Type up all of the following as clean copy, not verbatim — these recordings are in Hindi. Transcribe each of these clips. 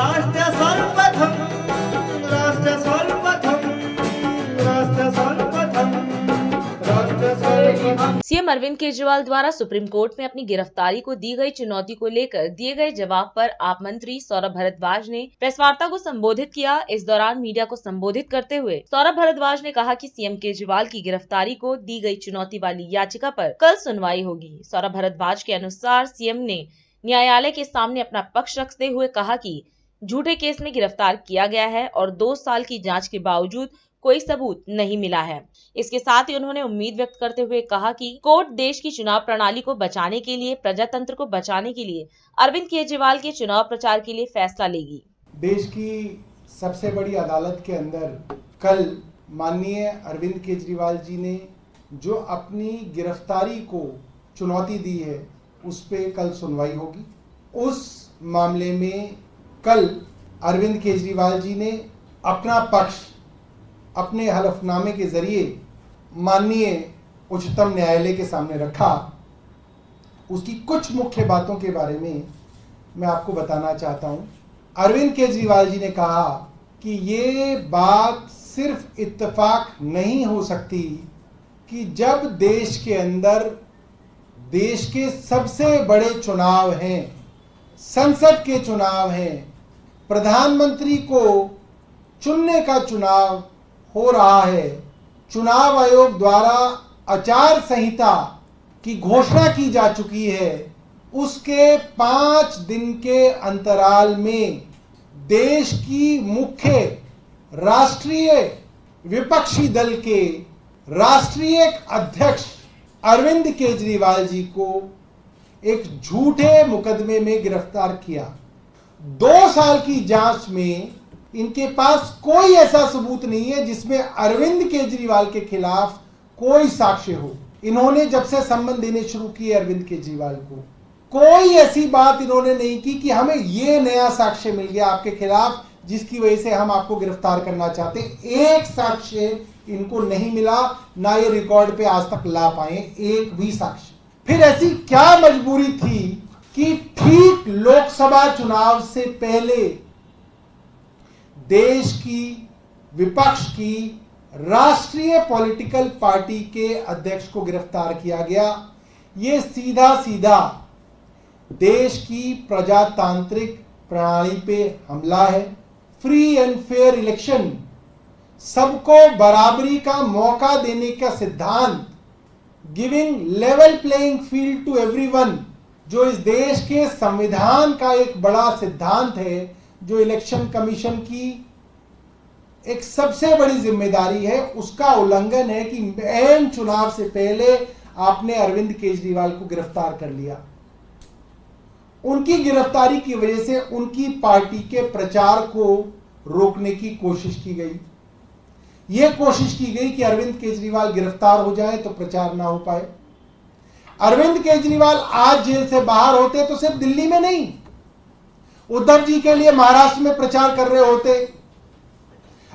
राष्ट्र सर्वप्रथम, राष्ट्र सर्वप्रथम, राष्ट्र सर्वप्रथम, राष्ट्र सर्वप्रथम। सीएम अरविंद केजरीवाल द्वारा सुप्रीम कोर्ट में अपनी गिरफ्तारी को दी गई चुनौती को लेकर दिए गए जवाब पर आप मंत्री सौरभ भारद्वाज ने प्रेस वार्ता को संबोधित किया। इस दौरान मीडिया को संबोधित करते हुए सौरभ भारद्वाज ने कहा कि सीएम केजरीवाल की गिरफ्तारी को दी गई चुनौती वाली याचिका पर कल सुनवाई होगी। सौरभ भारद्वाज के अनुसार सीएम ने न्यायालय के सामने अपना पक्ष रखते हुए कहा कि झूठे केस में गिरफ्तार किया गया है और 2 साल की जांच के बावजूद कोई सबूत नहीं मिला है। इसके साथ ही उन्होंने उम्मीद व्यक्त करते हुए कहा कि कोर्ट देश की चुनाव प्रणाली को बचाने के लिए, प्रजातंत्र को बचाने के लिए अरविंद केजरीवाल के चुनाव प्रचार के लिए फैसला लेगी। देश की सबसे बड़ी अदालत के अंदर कल माननीय अरविंद केजरीवाल जी ने जो अपनी गिरफ्तारी को चुनौती दी है उस पे कल सुनवाई होगी। उस मामले में कल अरविंद केजरीवाल जी ने अपना पक्ष अपने हलफनामे के जरिए माननीय उच्चतम न्यायालय के सामने रखा। उसकी कुछ मुख्य बातों के बारे में मैं आपको बताना चाहता हूं। अरविंद केजरीवाल जी ने कहा कि ये बात सिर्फ इत्तेफाक नहीं हो सकती कि जब देश के अंदर देश के सबसे बड़े चुनाव हैं, संसद के चुनाव हैं, प्रधानमंत्री को चुनने का चुनाव हो रहा है, चुनाव आयोग द्वारा आचार संहिता की घोषणा की जा चुकी है, उसके 5 दिन के अंतराल में देश की मुख्य राष्ट्रीय विपक्षी दल के राष्ट्रीय अध्यक्ष अरविंद केजरीवाल जी को एक झूठे मुकदमे में गिरफ्तार किया। 2 साल की जांच में इनके पास कोई ऐसा सबूत नहीं है जिसमें अरविंद केजरीवाल के खिलाफ कोई साक्ष्य हो। इन्होंने जब से संबंध देने शुरू किए अरविंद केजरीवाल को, कोई ऐसी बात इन्होंने नहीं की कि हमें ये नया साक्ष्य मिल गया आपके खिलाफ जिसकी वजह से हम आपको गिरफ्तार करना चाहते। एक साक्ष्य इनको नहीं मिला, ना ये रिकॉर्ड पे आज तक ला पाए एक भी साक्ष्य। फिर ऐसी क्या मजबूरी थी कि ठीक लोकसभा चुनाव से पहले देश की विपक्ष की राष्ट्रीय पॉलिटिकल पार्टी के अध्यक्ष को गिरफ्तार किया गया। ये सीधा सीधा देश की प्रजातांत्रिक प्रणाली पे हमला है। फ्री एंड फेयर इलेक्शन, सबको बराबरी का मौका देने का सिद्धांत, giving level playing field to everyone, जो इस देश के संविधान का एक बड़ा सिद्धांत है, जो इलेक्शन कमीशन की एक सबसे बड़ी जिम्मेदारी है, उसका उल्लंघन है कि अहम चुनाव से पहले आपने अरविंद केजरीवाल को गिरफ्तार कर लिया। उनकी गिरफ्तारी की वजह से उनकी पार्टी के प्रचार को रोकने की कोशिश की गई। यह कोशिश की गई कि अरविंद केजरीवाल गिरफ्तार हो जाए तो प्रचार ना हो पाए। अरविंद केजरीवाल आज जेल से बाहर होते तो सिर्फ दिल्ली में नहीं, उद्धव जी के लिए महाराष्ट्र में प्रचार कर रहे होते,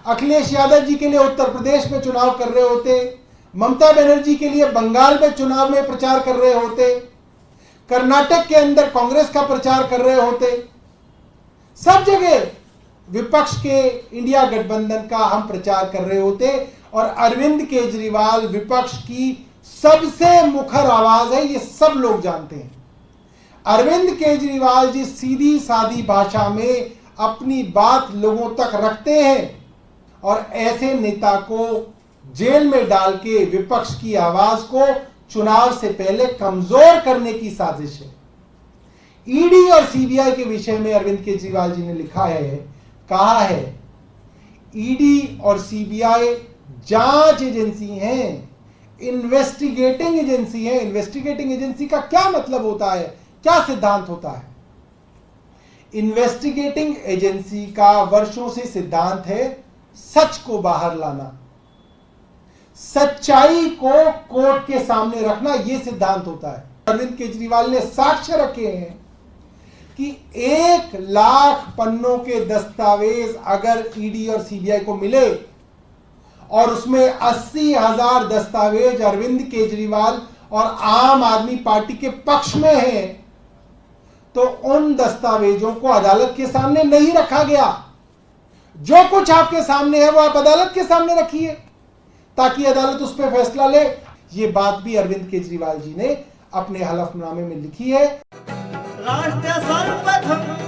अखिलेश यादव जी के लिए उत्तर प्रदेश में चुनाव कर रहे होते, ममता बनर्जी के लिए बंगाल में चुनाव में प्रचार कर रहे होते, कर्नाटक के अंदर कांग्रेस का प्रचार कर रहे होते। सब जगह विपक्ष के इंडिया गठबंधन का हम प्रचार कर रहे होते और अरविंद केजरीवाल विपक्ष की सबसे मुखर आवाज है, ये सब लोग जानते हैं। अरविंद केजरीवाल जी सीधी सादी भाषा में अपनी बात लोगों तक रखते हैं और ऐसे नेता को जेल में डाल के विपक्ष की आवाज को चुनाव से पहले कमजोर करने की साजिश है। ईडी और सीबीआई के विषय में अरविंद केजरीवाल जी ने लिखा है, कहा है, ईडी और सीबीआई जांच एजेंसी हैं, इन्वेस्टिगेटिंग एजेंसी है। इन्वेस्टिगेटिंग एजेंसी का क्या मतलब होता है, क्या सिद्धांत होता है? इन्वेस्टिगेटिंग एजेंसी का वर्षों से सिद्धांत है सच को बाहर लाना, सच्चाई को कोर्ट के सामने रखना, यह सिद्धांत होता है। अरविंद केजरीवाल ने साक्ष्य रखे हैं कि 1 लाख पन्नों के दस्तावेज अगर ईडी और सीबीआई को मिले और उसमें 80,000 दस्तावेज अरविंद केजरीवाल और आम आदमी पार्टी के पक्ष में हैं, तो उन दस्तावेजों को अदालत के सामने नहीं रखा गया। जो कुछ आपके सामने है वो आप अदालत के सामने रखिए ताकि अदालत उस पर फैसला ले। ये बात भी अरविंद केजरीवाल जी ने अपने हलफनामे में लिखी है। राष्ट्र सर्वप्रथम